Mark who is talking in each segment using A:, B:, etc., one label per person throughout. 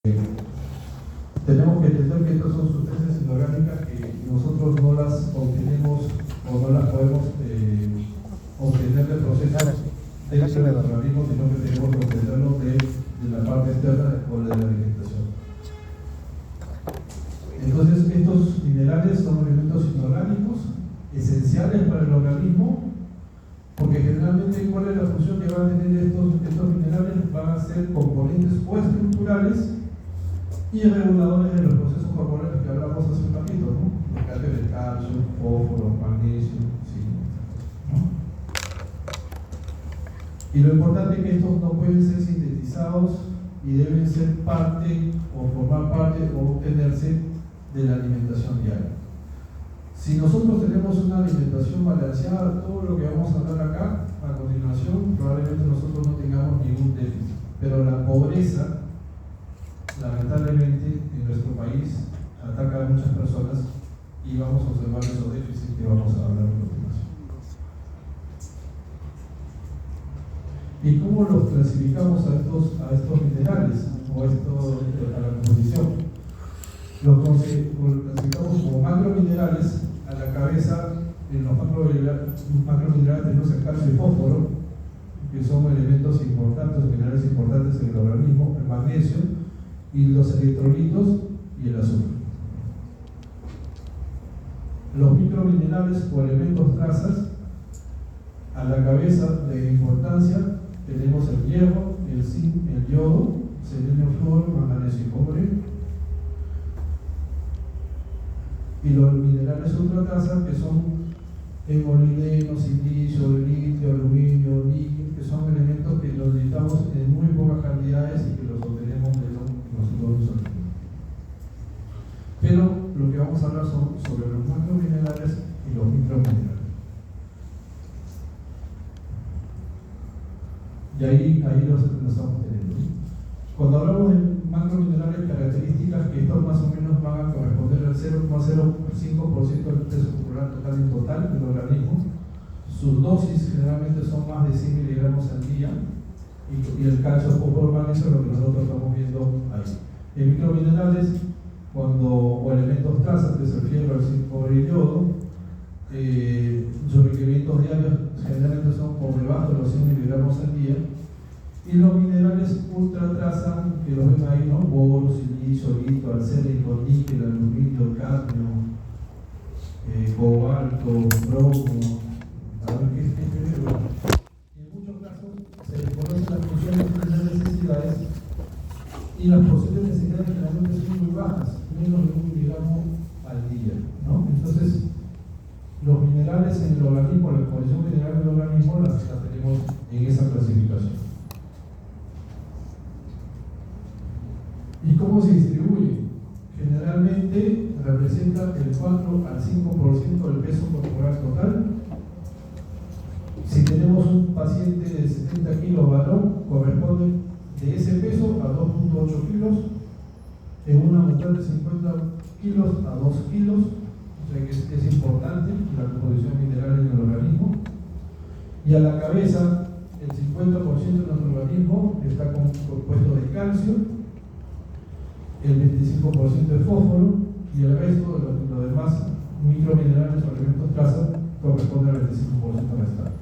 A: Tenemos que entender que estas son sustancias inorgánicas que nosotros no las obtenemos o no las podemos obtener del proceso dentro del organismo, sino que tenemos que obtenerlo de la parte externa o de la alimentación. Entonces, estos minerales son elementos inorgánicos esenciales para el organismo, porque generalmente, ¿cuál es la función que van a tener estos minerales? Van a ser componentes o estructurales y reguladores de los procesos corporales que hablamos hace un ratito, ¿no? El cálculo de calcio, fósforo, magnesio, zinc, ¿no? Y lo importante es que estos no pueden ser sintetizados y deben ser parte o formar parte o obtenerse de la alimentación diaria. Si nosotros tenemos una alimentación balanceada, todo lo que vamos a hablar acá a continuación, probablemente nosotros no tengamos ningún déficit, pero la pobreza, lamentablemente, en nuestro país ataca a muchas personas y vamos a observar esos déficits que vamos a hablar a continuación. ¿Y cómo los clasificamos a estos minerales o a la composición? Los clasificamos como macrominerales. A la cabeza, en los macrominerales tenemos el calcio y fósforo, que son elementos importantes, minerales importantes en el organismo, el magnesio, y los electrolitos y el azufre. Los microminerales o elementos trazas, a la cabeza de importancia tenemos el hierro, el zinc, el yodo, selenio, flúor, manganeso y cobre. Y los minerales ultratraza, que son el molibdeno, silicio, litio, aluminio, níquel, que son elementos que los necesitamos en muy pocas cantidades y que los obtenemos de los alimentos. Pero lo que vamos a hablar son sobre los macrominerales y los microminerales. Y ahí los estamos teniendo. Cuando hablamos de macrominerales, características que estos más o menos van a corresponder al 0,05% del peso corporal total en total del organismo. Sus dosis generalmente son más de 100 miligramos al día y el calcio, fósforo, magnesio es lo que nosotros estamos viendo ahí. En microminerales, o elementos trazas, que es el fierro, el zinc, cobre y el yodo, sus requerimientos diarios generalmente son por debajo de los 100 miligramos al día. Y los minerales ultratraza, que los ven ahí, ¿no? Boro, silicio, litio, arsénico, níquel, aluminio, cadmio, cobalto, bromo, a ver qué es. Y en muchos casos se desconocen las funciones y las necesidades, y las posibles necesidades generalmente son muy bajas, menos de 1 miligramo al día, ¿no? Entonces, los minerales en el organismo, la composición mineral del organismo, las tenemos en esa clasificación. ¿Y cómo se distribuye? Generalmente representa el 4 al 5% del peso corporal total. Si tenemos un paciente de 70 kilos varón, corresponde de ese peso a 2.8 kilos. En una mujer de 50 kilos a 2 kilos. O sea que es importante la composición mineral en el organismo. Y a la cabeza, el 50% de nuestro organismo está compuesto de calcio, el 25% de fósforo, y el resto de los demás microminerales o elementos traza corresponde al 25% restante.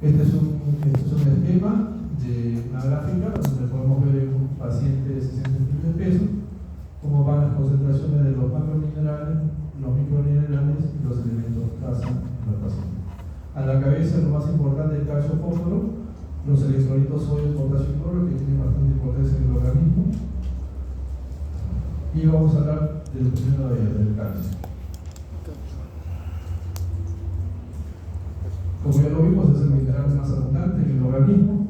A: Este es un esquema de una gráfica donde podemos ver en un paciente de 60 kilos de peso cómo van las concentraciones de los macrominerales, los microminerales y los elementos traza en el paciente. A la cabeza, lo más importante es el calcio, fósforo, los electrolitos sodio, potasio y cloro, que tienen bastante importancia en el organismo. Y vamos a hablar del calcio. Como ya lo vimos, es el mineral más abundante en el organismo,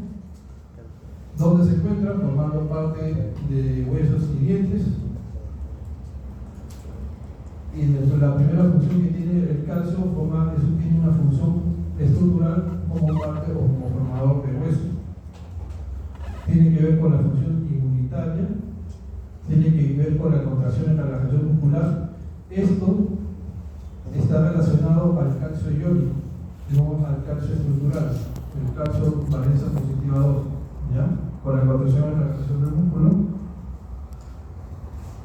A: donde se encuentra formando parte de huesos y dientes. Y la primera función que tiene el calcio tiene una función estructural como parte o como formador de hueso. Tiene que ver con la función inmunitaria, tiene que ver con la contracción y la relajación muscular. Esto está relacionado al calcio iónico, no al calcio estructural. El calcio valencia positiva 2. relación a la relajación del músculo,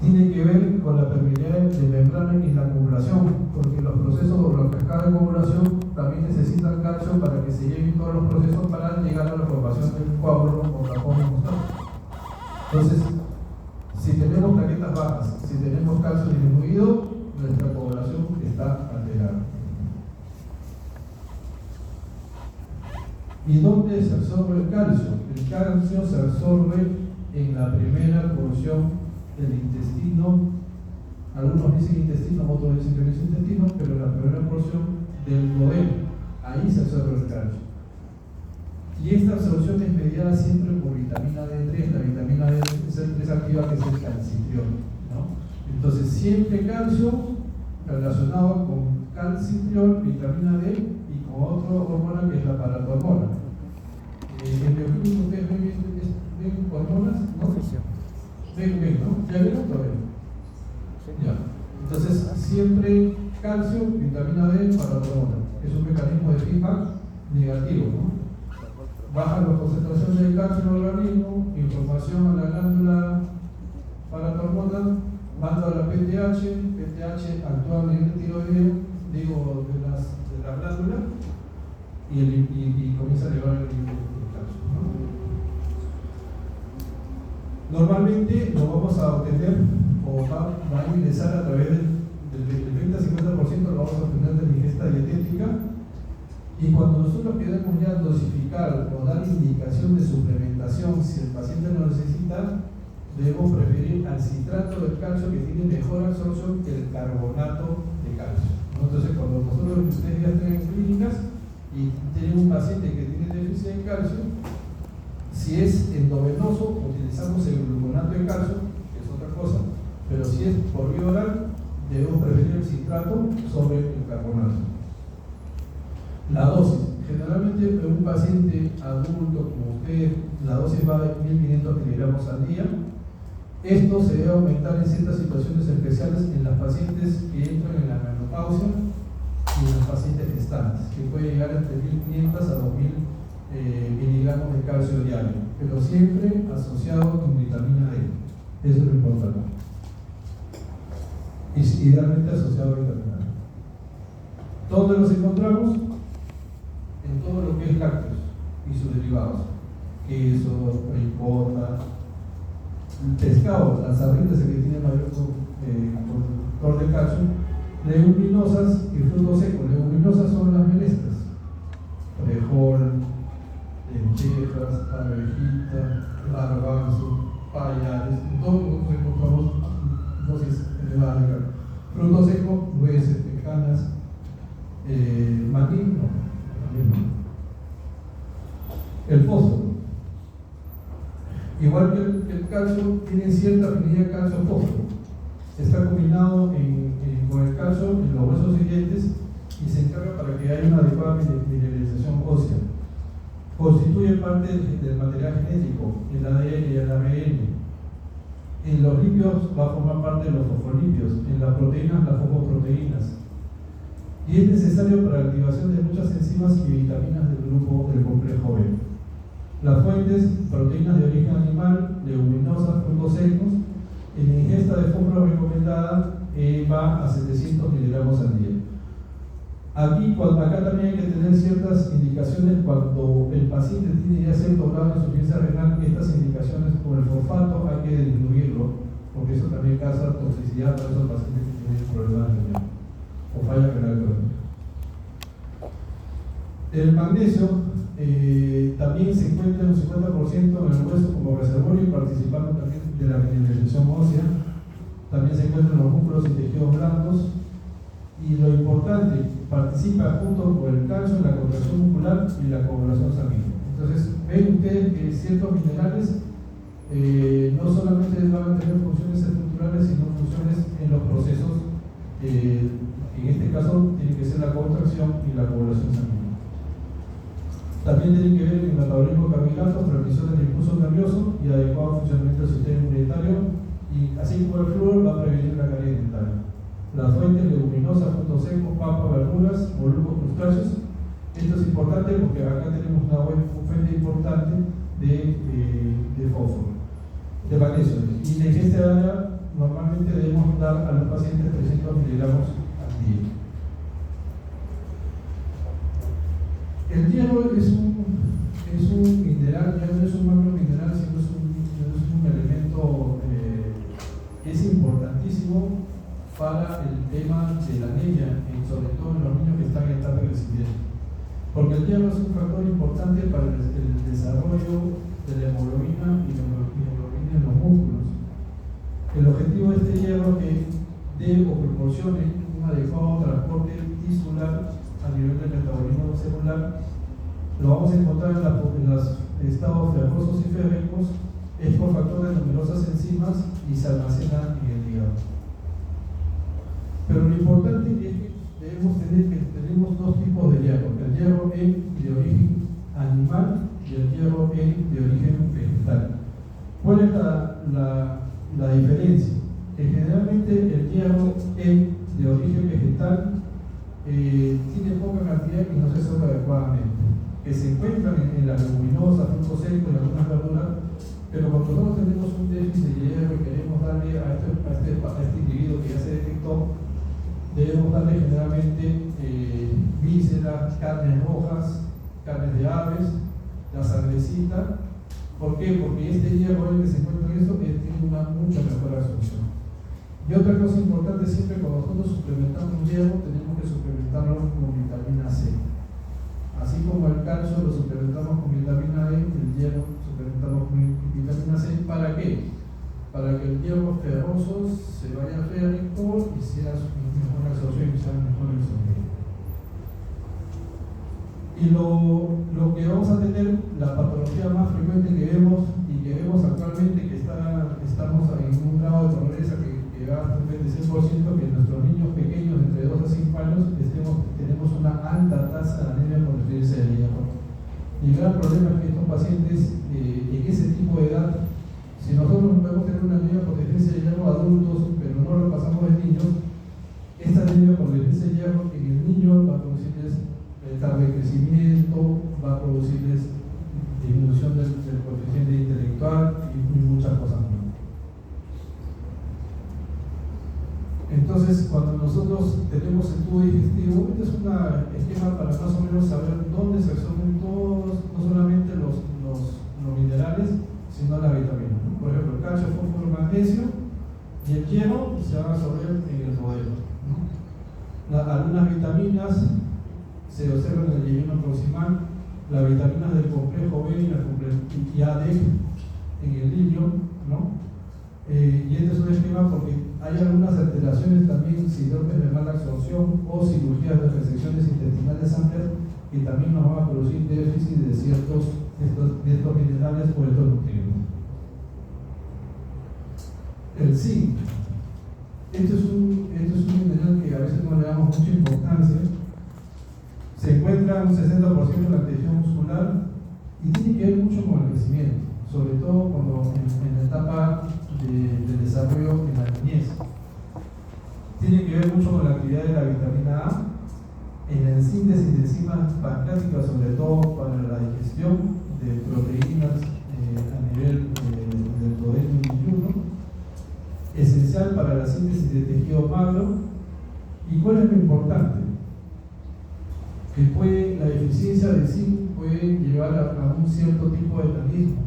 A: tiene que ver con la permeabilidad de membrana y la acumulación, porque los procesos, las cascadas de acumulación también necesitan calcio para que se lleven todos los procesos para llegar a la formación del coágulo o la forma constante. Entonces, si tenemos plaquetas bajas, si tenemos calcio disminuido, nuestra coagulación está alterada. ¿Y dónde se absorbe el calcio? El calcio se absorbe en la primera porción del intestino. Algunos dicen intestino, otros dicen que no es intestino, pero en la primera porción del duodeno, ahí se absorbe el calcio. Y esta absorción es mediada siempre por vitamina D3. La vitamina D3 activa, que es el calcitriol, ¿no? Entonces, siempre calcio relacionado con calcitriol, vitamina D y con otra hormona que es la paratormona. En bioquímico, ¿ustedes ven hormonas? ¿No? Ven, ¿no? ¿Ya vieron todavía? Ya. Entonces, siempre calcio, vitamina D, paratormona. Es un mecanismo de feedback negativo, ¿no? Baja la concentración de calcio en el organismo, información a la glándula paratormona, manda a la PTH actúa a nivel tiroideo, digo, de la glándula, y comienza a elevar el nivel de calcio, ¿no? Normalmente lo vamos a obtener, o va a ingresar a través del 30-50%, lo vamos a obtener de la ingesta dietética. Y cuando nosotros queremos ya dosificar o dar indicación de suplementación, si el paciente lo necesita, debemos preferir al citrato del calcio, que tiene mejor absorción que el carbonato de calcio, ¿no? Entonces, cuando ustedes ya estén en clínicas y tienen un paciente que tiene déficit de calcio, si es endovenoso, utilizamos el gluconato de calcio, que es otra cosa, pero si es por vía oral, debemos preferir el citrato sobre el carbonato. La dosis, generalmente en un paciente adulto como usted, la dosis va de 1500 miligramos al día. Esto se debe aumentar en ciertas situaciones especiales en las pacientes que entran en la menopausia y en los pacientes gestantes, que puede llegar entre 1500 a 2000 miligramos de calcio diario, pero siempre asociado con vitamina D. Eso es lo importante. Y idealmente asociado a vitamina D. ¿Dónde los encontramos? En todo lo que es lácteos y sus derivados, queso, ricota, pescado, las sardinas que tienen mayor control de calcio, leguminosas y frutos secos. Leguminosas son las menestras, frijol, lentejas, arvejita, garbanzo, payares. En todo nosotros encontramos dosis elevadas de calcio. Frutos secos, nueces, pecanas, maní, no. El fósforo, igual que el calcio, tiene cierta afinidad calcio-fósforo. Está combinado con el calcio en los huesos y dientes y se encarga para que haya una adecuada mineralización ósea. Constituye parte del material genético, el ADN y el ARN. En los lípidos va a formar parte de los fosfolípidos, en las proteínas, las fosfoproteínas. Y es necesario para la activación de muchas enzimas y vitaminas del grupo del complejo B. Las fuentes, proteínas de origen animal, leguminosas, frutos secos. En la ingesta de fósforo recomendada va a 700 miligramos al día. Acá también hay que tener ciertas indicaciones cuando el paciente tiene ya cierto grado de insuficiencia renal. Estas indicaciones por el fosfato hay que disminuirlo, porque eso también causa toxicidad para esos pacientes que tienen problemas renales o falla renal crónica. El magnesio también se encuentra en un 50% en el hueso como reservorio, participando también de la mineralización ósea. También se encuentra en los músculos y tejidos blandos. Y lo importante, participa junto con el calcio en la contracción muscular y la coagulación sanguínea. Entonces, ven ustedes que ciertos minerales no solamente van a tener funciones estructurales, sino funciones en los procesos. En este caso, tiene que ser la contracción y la coagulación sanguínea. También tiene que ver con el metabolismo de carbohidratos, transmisión del impulso nervioso y adecuado funcionamiento del sistema inmunitario. Y así como el flúor, va a prevenir la caries dentaria. Las fuentes leguminosas, frutos secos, papas, verduras, moluscos, crustáceos. Esto es importante porque acá tenemos una fuente importante de fósforo. de magnesio. Y en este área normalmente debemos dar a los pacientes 300 miligramos al día. El hierro es un mineral, ya no es un macro mineral, sino es un elemento que es importantísimo para el tema de la anemia, sobre todo en los niños que están en etapa de crecimiento. Porque el hierro es un factor importante para el desarrollo de la hemoglobina y la hemoglobina en los músculos. El objetivo de este hierro es que dé o proporcione un adecuado transporte tisular a nivel del metabolismo celular. Lo vamos a encontrar en los estados ferrosos y férricos, es por factor de numerosas enzimas y se almacena en el hígado. Pero lo importante es que debemos tener que tenemos dos tipos de hierro: el hierro E de origen animal y el hierro E de origen vegetal. ¿Cuál es la diferencia? Que generalmente el hierro E de origen vegetal tiene poca cantidad y no se absorbe adecuadamente, que se encuentran en las leguminosas, frutos secos, en algunas verduras, pero cuando nosotros tenemos un déficit de hierro y queremos darle a este individuo que ya se detectó, debemos darle generalmente vísceras, carnes rojas, carnes de aves, la sangrecita. ¿Por qué? Porque este hierro que se encuentra en esto tiene una mucha mejor absorción. Y otra cosa importante, siempre cuando nosotros suplementamos hierro, tenemos que suplementarlo con vitamina C. Así como el calcio lo suplementamos con vitamina E, el hierro suplementamos con vitamina C. ¿Para qué? Para que el hierro ferroso se vaya férrico y sea mejor absorción y sea mejor absorción. Y lo que vamos a tener, la patología más frecuente que vemos y que vemos actualmente, que estamos en un grado de progreso que va hasta el 26%, que nuestros niños pequeños entre 2 a 5 años tenemos una alta tasa de anemia por deficiencia de hierro. Y el gran problema es que estos pacientes en ese tipo de edad, si nosotros podemos tener una anemia por deficiencia de hierro adultos, pero no lo pasamos en niños, esta anemia por deficiencia de hierro en el niño va a producirles retardo de crecimiento, va a producirles disminución del coeficiente intelectual y muchas cosas más. Entonces, cuando nosotros tenemos el tubo digestivo, este es un esquema para más o menos saber dónde se absorben todos, no solamente los minerales, sino las vitaminas, ¿no? Por ejemplo, el calcio, fósforo, magnesio y el hierro se van a absorber en el duodeno, ¿no? Algunas vitaminas se observan en el yeyuno proximal, las vitaminas del complejo B y AD en el ilio, ¿no? Y este es un esquema porque hay algunas alteraciones también, síndromes de mala absorción o cirugías de resecciones intestinales amplias que también nos van a producir déficit de ciertos de estos minerales o estos nutrientes. El zinc. Este es un mineral que a veces no le damos mucha importancia. Se encuentra un 60% en la tejido muscular y tiene que ver mucho con el crecimiento, sobre todo cuando en la etapa de desarrollo en la niñez. Tiene que ver mucho con la actividad de la vitamina A en la síntesis de enzimas pancreáticas, sobre todo para la digestión de proteínas a nivel del duodeno y yeyuno, esencial para la síntesis de tejido magro. ¿Y cuál es lo importante? Que la deficiencia de zinc puede llevar a un cierto tipo de nanismo.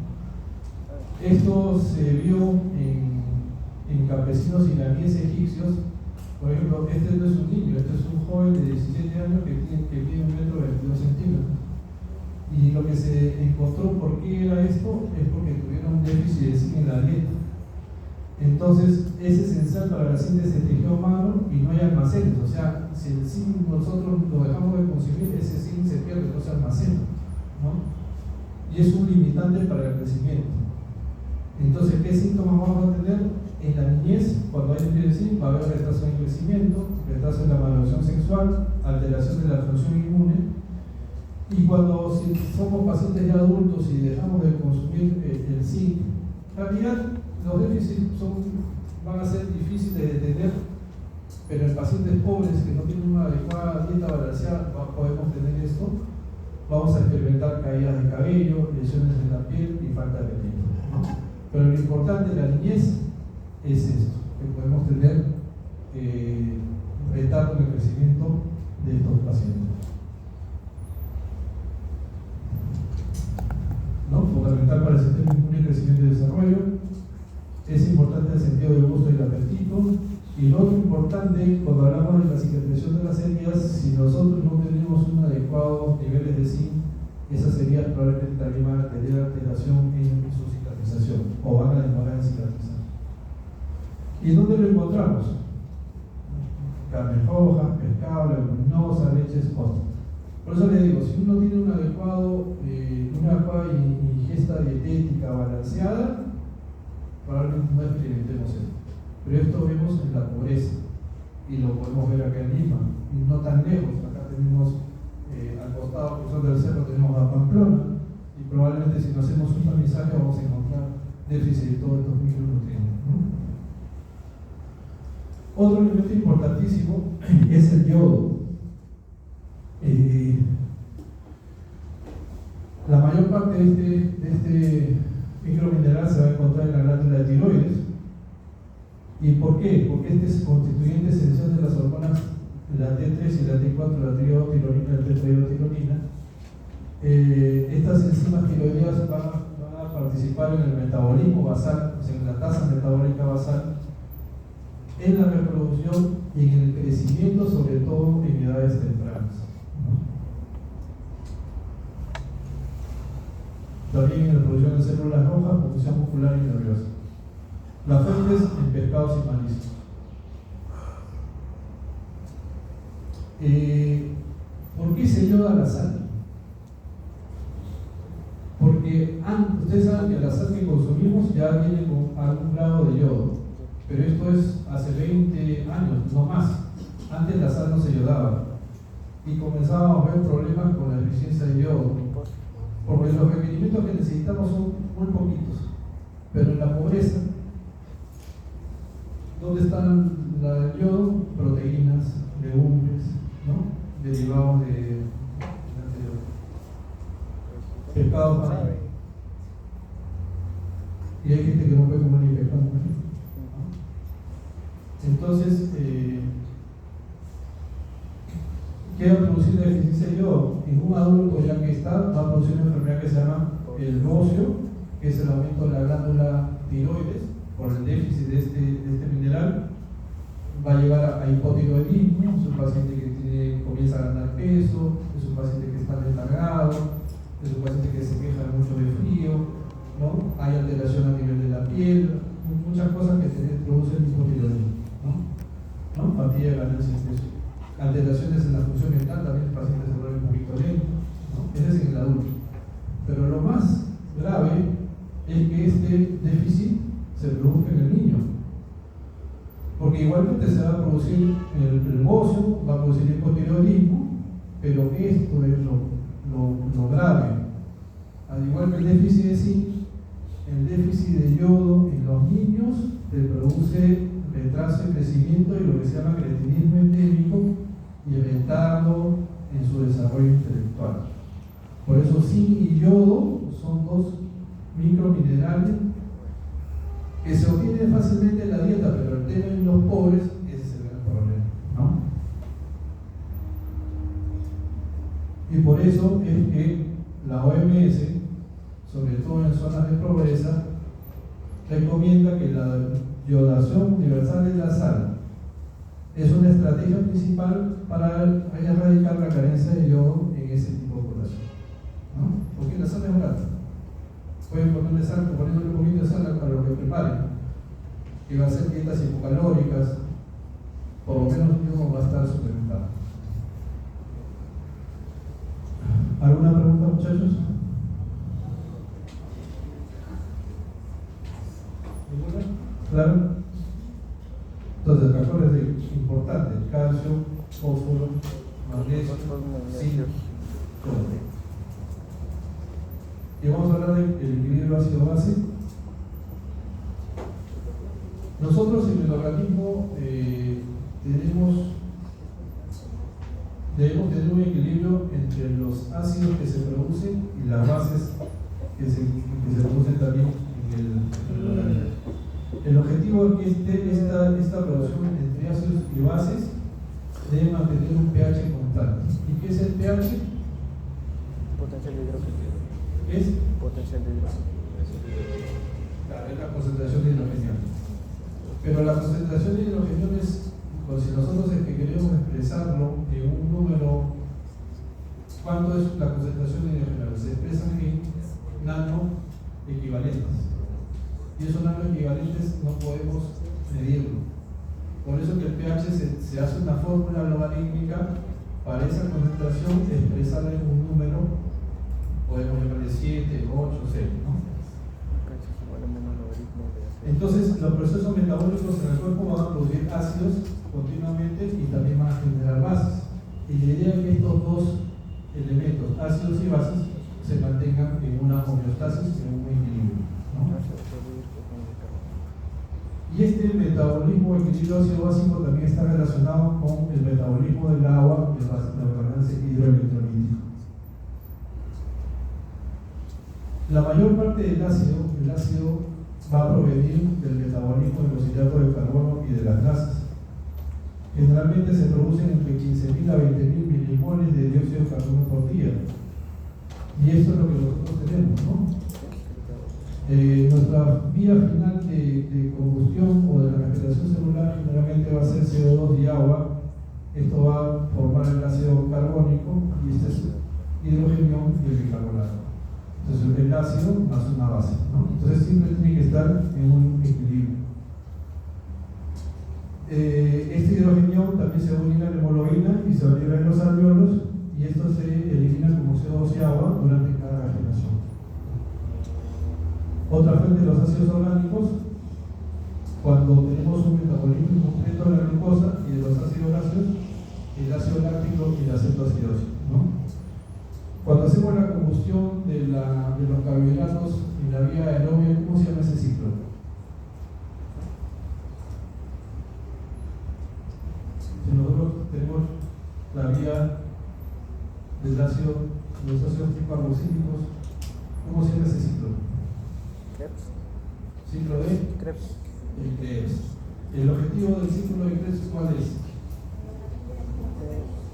A: Esto se vio en campesinos iraníes egipcios. Por ejemplo, este no es un niño, este es un joven de 17 años que mide 1,22 m. Y lo que se encontró por qué era esto es porque tuvieron un déficit de zinc en la dieta. Entonces es esencial para la síntesis de tejido magro y no hay almacenes. O sea, si el zinc nosotros lo dejamos de consumir, ese zinc se pierde, no se almacena, ¿no? Y es un limitante para el crecimiento. Entonces, ¿qué síntomas vamos a tener? En la niñez, cuando hay déficit de zinc, va a haber retraso en el crecimiento, retraso en la maduración sexual, alteración de la función inmune. Y cuando si somos pacientes ya adultos y dejamos de consumir el zinc, en realidad los déficits van a ser difíciles de detener, pero en pacientes pobres que no tienen una adecuada dieta balanceada podemos tener esto. Vamos a experimentar caídas de cabello, lesiones en la piel y falta de apetito, ¿no? Pero lo importante de la niñez es esto, que podemos tener retardo en el crecimiento de estos pacientes. ¿No? Fundamental para el sistema inmune, crecimiento y desarrollo. Es importante el sentido del gusto y el apetito. Y lo otro importante, cuando hablamos de la cicatrización de las heridas, si nosotros no tenemos un adecuado nivel de zinc, esas heridas probablemente también van a tener alteración en su cicatrización o van a demorar en cicatrizar. ¿Y dónde lo encontramos? Carnes rojas, pescado, leguminosa, leches, postres. Por eso les digo, si uno tiene una adecuada ingesta dietética balanceada, probablemente no experimentemos esto. Pero esto vemos en la pobreza y lo podemos ver acá en Lima, y no tan lejos. Acá tenemos al costado, cruzando el cerro, tenemos a Pamplona, y probablemente si no hacemos un tamizaje vamos a encontrar déficit de todos estos micronutrientes, ¿no? Otro elemento importantísimo es el yodo. La mayor parte de este micromineral se va a encontrar en la glándula de tiroides. ¿Y por qué? Porque este es constituyente esencial de las hormonas, la T3 y la T4, la triotirolina y la tetrahidrotironina. Estas enzimas tiroideas van a participar en el metabolismo basal, o sea, en la tasa metabólica basal, en la reproducción y en el crecimiento, sobre todo en edades tempranas. También en la producción de células rojas, función muscular y nerviosa. Las fuentes en pescados y mariscos. ¿Por qué se yoda la sal? Porque ustedes saben que la sal que consumimos ya viene con algún grado de yodo, pero esto es hace 20 años, no más. Antes la sal no se yodaba y comenzábamos a ver problemas con la deficiencia de yodo, porque los requerimientos que necesitamos son muy poquitos, pero en la pobreza, ¿dónde están el yodo? Proteínas, legumbres, ¿no? Derivados de pescado, pan. Y hay gente que no puede comer ni pescado, ¿no? Entonces, ¿qué va a producir la deficiencia de yodo? En un adulto ya que está, va a producir una enfermedad que se llama el bocio, que es el aumento de la glándula tiroides por el déficit de este mineral. Va a llegar a hipotiroidismo, es un paciente que comienza a ganar peso, es un paciente que está letargado, es un paciente que se queja mucho de frío, ¿no? Hay alteración a nivel de la piel, muchas cosas que producen hipotiroidismo, ¿no? Fatiga, ganancia de peso. Alteraciones en la función mental, también el paciente se vuelve un poquito lento, ¿no? Ese es en el adulto. Pero lo más grave es que este déficit se produzca en el niño, porque igualmente se va a producir el bocio, va a producir hipotiroidismo, pero esto es lo grave. Al igual que el déficit de zinc, el déficit de yodo en los niños te produce retraso de crecimiento y lo que se llama cretinismo endémico y retardo en su desarrollo intelectual. Por eso zinc y yodo son dos microminerales que se obtienen fácilmente en la dieta, pero el tema en los pobres, ese es el gran problema, ¿no? Y por eso es que la OMS, sobre todo en zonas de pobreza, recomienda que la yodación universal de la sal es una estrategia principal para erradicar la carencia de yodo en ese tipo de población, ¿no? Porque la sal es barata. Pueden ponerle sal, poniéndole un poquito de sal a lo que preparen, que va a ser dietas hipocalóricas, por lo menos uno va a estar suplementado. ¿Alguna pregunta, muchachos? ¿Ninguna? ¿Claro? Entonces, recuerden, es importante: calcio, fósforo, magnesio, zinc, cobre. Y vamos a hablar del equilibrio ácido-base. Nosotros en el organismo debemos tener un equilibrio entre los ácidos que se producen y las bases que se producen también en el objetivo es que esta producción entre ácidos y bases debe mantener un pH constante. ¿Y qué es el pH?
B: Potencial de hidrógeno.
A: Es
B: Potencial de hidrógeno.
A: Claro, es la concentración de hidrogenio. Pero la concentración de hidrogenio es, pues, si nosotros es que queremos expresarlo en un número, ¿cuánto es la concentración de hidrogenio? Se expresan en nano equivalentes. Y esos nano equivalentes no podemos medirlo. Por eso que el pH se hace una fórmula logarítmica para esa concentración expresarla en un número, podemos llamarle 7, 8, 6, ¿no? Entonces, los procesos metabólicos en el cuerpo van a producir ácidos continuamente y también van a generar bases. Y la idea es que estos dos elementos, ácidos y bases, se mantengan en una homeostasis, en un equilibrio, ¿no? Y este metabolismo equilibrio ácido-básico también está relacionado con el metabolismo del agua y el balance hidroelectrolítico. La mayor parte del ácido va a provenir del metabolismo de los hidratos de carbono y de las grasas. Generalmente se producen entre 15.000 a 20.000 milimoles de dióxido de carbono por día. Y esto es lo que nosotros tenemos, ¿no? Nuestra vía final de combustión o de la respiración celular generalmente va a ser CO2 y agua. Esto va a formar el ácido carbónico y este es hidrogenio y el bicarbonato. Entonces el ácido más una base, ¿no? Entonces siempre tiene que estar en un equilibrio. Este hidrogenio también se va a unir a la hemoglobina y se va a unir en los alveolos, y esto se elimina como CO2 y agua durante cada respiración. Otra fuente de los ácidos orgánicos, cuando tenemos un metabolismo incompleto de la glucosa y de los ácidos gaseosos, el ácido láctico y la cetoacidosis, ¿no? Cuando hacemos la combustión de los carbohidratos en la vía aerobia, ¿cómo se llama ese ciclo? Si nosotros tenemos la vía del ácido, los ácidos tipo carboxílicos, ¿cómo se llama ese ciclo?
B: Krebs.
A: ¿Ciclo de?
B: Krebs.
A: El Krebs. ¿El objetivo del ciclo de Krebs cuál es?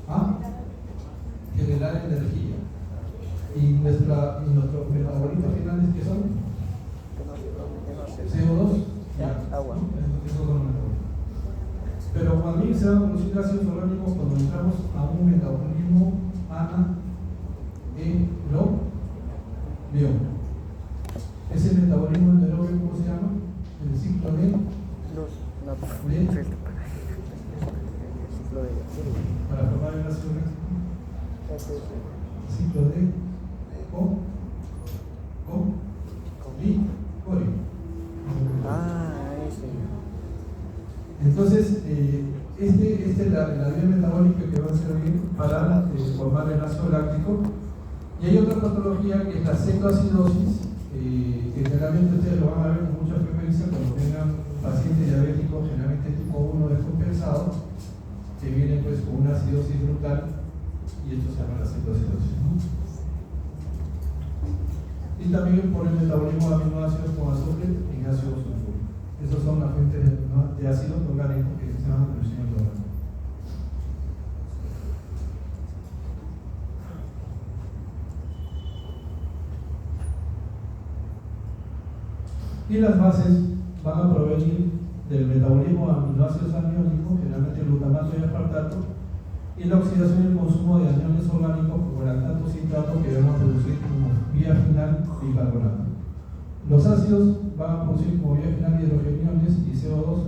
A: ¿Ah? Generar energía. ¿Y nuestros metabolitos finales qué son? CO2 y agua. Esos son los metabolitos. Pero también se van a producir ácidos orgánicos cuando entramos a un metabolismo anaerobio. Ese metabolismo anaerobio, ¿cómo se llama? El ciclo de para formar el ácido láctico. Ciclo de entonces, esta es la vía metabólica que va a servir para formar el ácido láctico. Y hay otra patología que es la cetoacidosis, que generalmente ustedes lo van a ver con mucha frecuencia cuando tengan pacientes diabéticos, generalmente tipo 1 descompensado, que vienen pues con una acidosis brutal, y esto se llama la cetoacidosis, ¿no? Y también por el metabolismo de aminoácidos con azufre en ácido sulfúrico. Esas son las fuentes de ácidos orgánicos que se llaman producción orgánica. Y las bases van a provenir del metabolismo de aminoácidos aniónicos, generalmente glutamato y aspartato, y la oxidación y el consumo de aniones orgánicos como lactato y citrato que van a producir como vía final bicarbonato. Los ácidos van a producir como vía final hidrogeniones y CO2,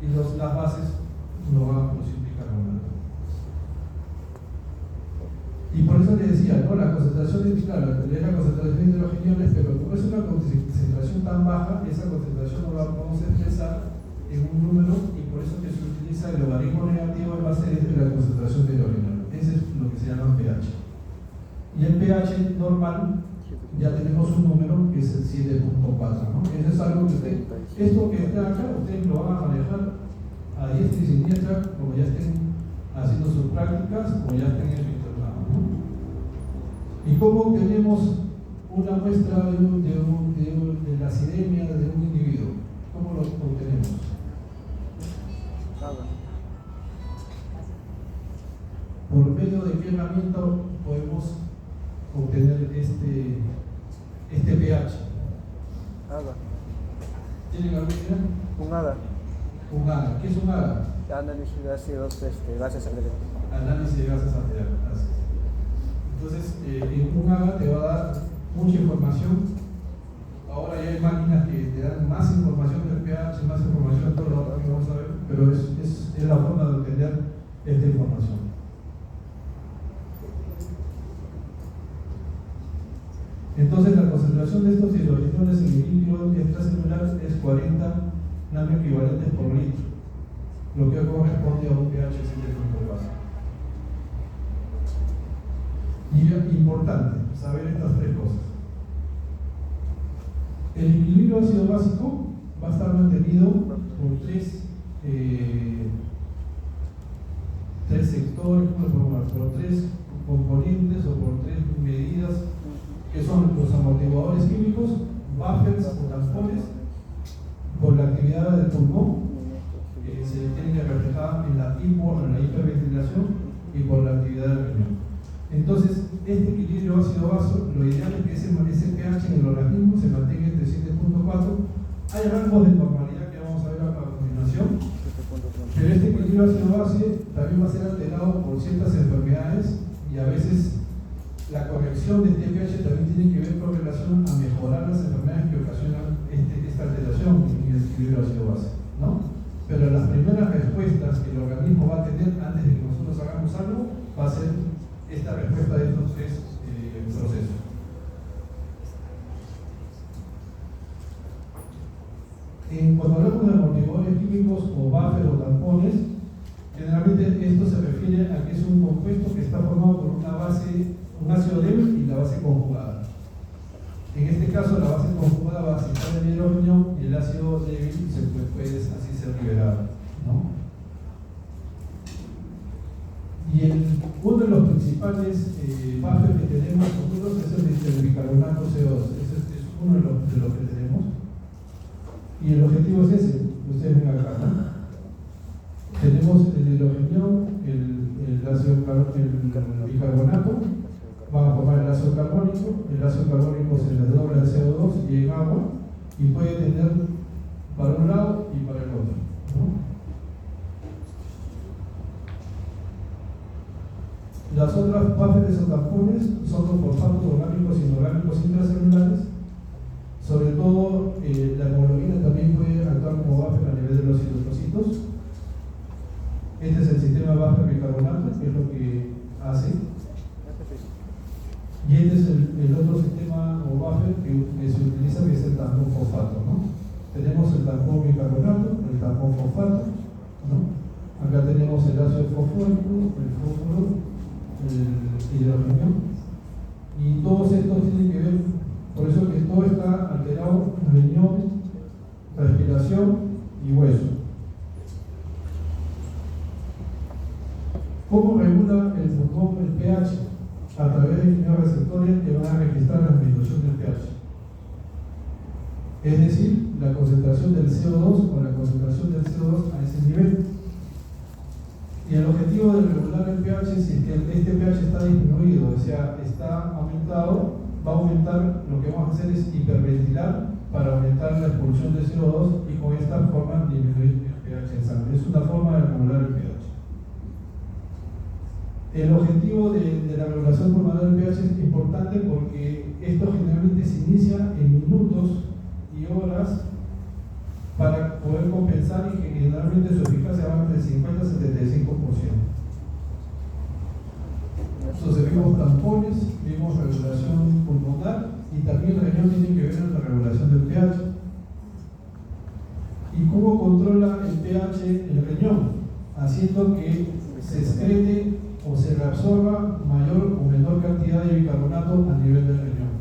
A: y las bases no van a producir bicarbonato. Y por eso les decía, ¿no? La concentración es, claro, es la concentración de hidrogeniones, pero como es una concentración tan baja, esa concentración no la vamos a expresar en un número, y por eso que se utiliza el logaritmo negativo en base de la concentración de hidrógeno. Ese es lo que se llama pH. Y el pH normal, ya tenemos un número que es el 7.4, ¿no? Eso es algo que esto que está acá, ustedes lo van a manejar a diestra y siniestra, como ya estén haciendo sus prácticas, o ya estén en su internado, ¿no? ¿Y cómo obtenemos una muestra de la acidemia de un individuo? ¿Cómo lo obtenemos? herramienta podemos obtener este pH.
B: AGA.
A: ¿Tienen alguna idea?
B: Un AGA.
A: Un AGA. ¿Qué es un AGA?
B: Análisis de ácidos, gases agregados.
A: Análisis de gases alterados. Entonces, un AGA te va a dar mucha información. Ahora ya hay máquinas que te dan más información del pH, más información de todo lo que vamos a ver, pero es la forma de obtener esta información. Entonces, la concentración de estos hidrogenados en el líquido extracelular es 40 nanoequivalentes por litro, lo que corresponde a un pH 7.4. Y es importante saber estas tres cosas. El equilibrio ácido básico va a estar mantenido por tres sectores, por tres componentes o por tres medidas, que son los amortiguadores químicos, buffers o tampones, por la actividad del pulmón, que se tiene reflejada en la hiperventilación, y por la actividad del riñón. Entonces, este equilibrio ácido-base, lo ideal es que ese pH en el organismo se mantenga entre 7.4. Hay rangos de normalidad que vamos a ver a continuación, pero este equilibrio ácido-base también va a ser alterado por ciertas enfermedades, y a veces la corrección de este pH también tiene que ver con relación a mejorar las enfermedades que ocasionan esta alteración en el equilibrio ácido-base, ¿no? Pero las primeras respuestas que el organismo va a tener antes de que nosotros hagamos algo va a ser esta respuesta de estos tres procesos. Cuando hablamos de amortiguadores químicos o buffer o tampones, generalmente esto se refiere a que es un compuesto que está formado por una base, un ácido débil y la base conjugada. En este caso, la base conjugada va a citar el hidrógeno y el ácido débil puede así ser liberado, ¿no? Y uno de los principales buffers que tenemos nosotros es el bicarbonato CO2. Ese es uno de los que tenemos. Y el objetivo es ese. Ustedes ven acá, ¿no? Tenemos el hidrógeno, el bicarbonato, va a formar el ácido carbónico. El ácido carbónico se desdobla el CO2 y en agua, y puede tener para un lado y para el otro, ¿no? Las otras buffers o tampones son los fosfatos orgánicos y inorgánicos intracelulares. Sobre todo, la hemoglobina también puede actuar como buffer a nivel de los eritrocitos. Este es el sistema buffer bicarbonato, que es lo que hace. Y este es el otro sistema o buffer que se utiliza, que es el tampón fosfato, ¿no? Tenemos el tampón bicarbonato, el tampón fosfato, ¿no? Acá tenemos el ácido fosfórico, el fósforo, el hidrógeno, y todos estos tienen que ver, por eso que todo está alterado: riñón, respiración y hueso. ¿Cómo regula el pulmón el pH? A través de quimioreceptores que van a registrar la disminución del pH, es decir, la concentración del CO2 o la concentración del CO2 a ese nivel. Y el objetivo de regular el pH, si es que este pH está disminuido, o sea, está aumentado, va a aumentar, lo que vamos a hacer es hiperventilar para aumentar la expulsión de CO2 y con esta forma disminuir el pH en sangre. Es una forma de regular el pH. El objetivo de la regulación pulmonar del pH es importante porque esto generalmente se inicia en minutos y horas para poder compensar, y que generalmente su eficacia va entre 50 y 75%. Entonces vimos tampones, vimos regulación pulmonar, y también el riñón tiene que ver en la regulación del pH. ¿Y cómo controla el pH el riñón? Haciendo que se excrete o se reabsorba mayor o menor cantidad de bicarbonato a nivel del riñón.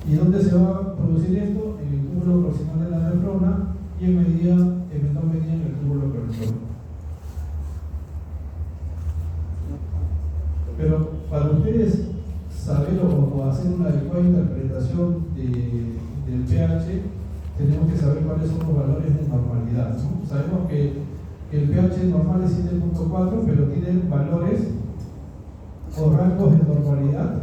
A: ¿Y dónde se va a producir esto? En el túbulo proximal de la nefrona, y en menor medida en el túbulo colector. Pero para ustedes saber o hacer una adecuada interpretación del pH, tenemos que saber cuáles son los valores de normalidad, ¿no? Sabemos que que el pH normal es 7.4, pero tiene valores o rangos de normalidad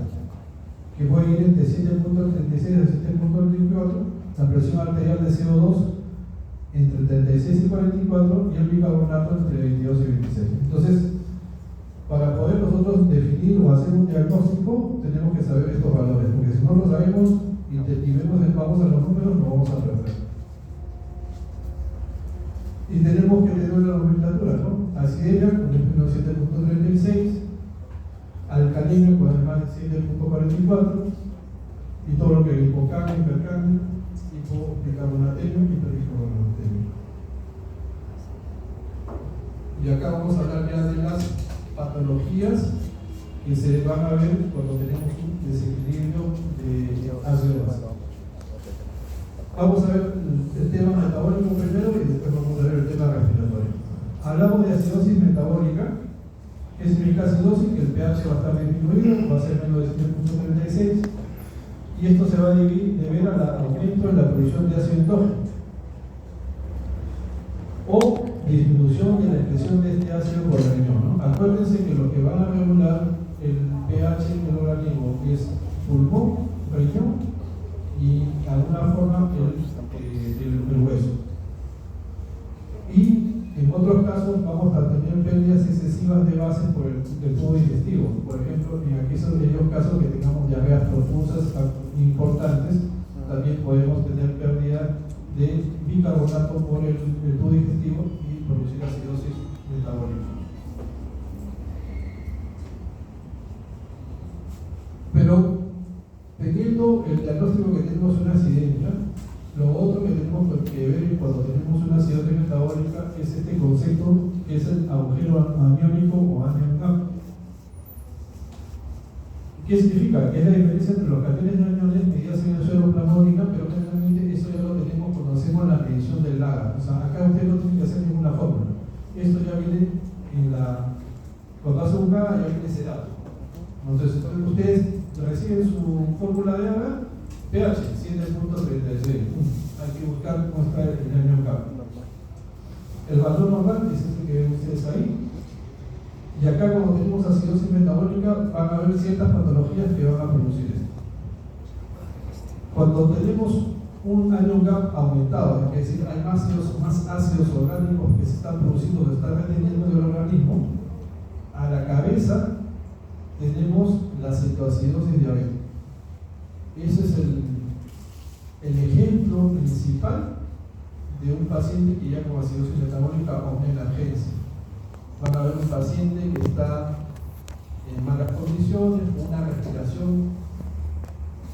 A: que pueden ir entre 7.36 a 7.24, la presión arterial de CO2 entre 36 y 44 y el bicarbonato entre 22 y 26. Entonces, para poder nosotros definir o hacer un diagnóstico, tenemos que saber estos valores, porque si no lo sabemos y vamos a los números, no vamos a perder. Y tenemos que tener la nomenclatura, ¿no? Acidemia con el menos 7.36, alcalemia con el más 7.44, y todo lo que es hipocamia, hipercamia, hipobicarbonatemia y hiperbicarbonatemia. Y acá vamos a hablar ya de las patologías que se van a ver cuando tenemos un desequilibrio de ácido base. Vamos a ver el tema metabólico primero y después vamos a ver el tema respiratorio. Hablamos de acidosis metabólica, que significa acidosis, que el pH va a estar disminuido, va a ser menos de 7.36, y esto se va a deber al aumento en la producción de ácido endógeno o disminución de la excreción de este ácido por el riñón, ¿no? Acuérdense que lo que van a regular el pH del organismo es pulmón, riñón y de alguna forma el hueso. Y en otros casos vamos a tener pérdidas excesivas de bases por el tubo digestivo. Por ejemplo, en aquellos casos que tengamos diarreas profusas importantes, también podemos tener pérdida de bicarbonato por el tubo digestivo y producir acidosis metabólica. Pero teniendo el diagnóstico que tenemos una acidemia, lo otro que tenemos que ver cuando tenemos una acidosis metabólica es este concepto que es el agujero aniónico o anion gap. ¿Qué significa? Que es la diferencia entre los cationes y aniones medidas en el suelo plasmónica, pero generalmente eso ya lo tenemos cuando hacemos la medición del LAGA. O sea, acá usted no tiene que hacer ninguna fórmula. Esto ya viene cuando hace un LAGA ya viene ese dato. Entonces, ustedes reciben su fórmula de AGA, pH 7.36. Hay que buscar cómo está el anion gap. El valor normal es este que ven ustedes ahí. Y acá, como tenemos acidosis metabólica, van a haber ciertas patologías que van a producir esto. Cuando tenemos un anion gap aumentado, es decir, hay más ácidos orgánicos que se están produciendo, que se están reteniendo en el organismo, a la cabeza tenemos la cetoacidosis diabética. Ese es el ejemplo principal de un paciente que ya con acidosis metabólica o una emergencia. Van a ver un paciente que está en malas condiciones, una respiración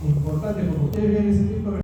A: importante, como ustedes ven ese tipo de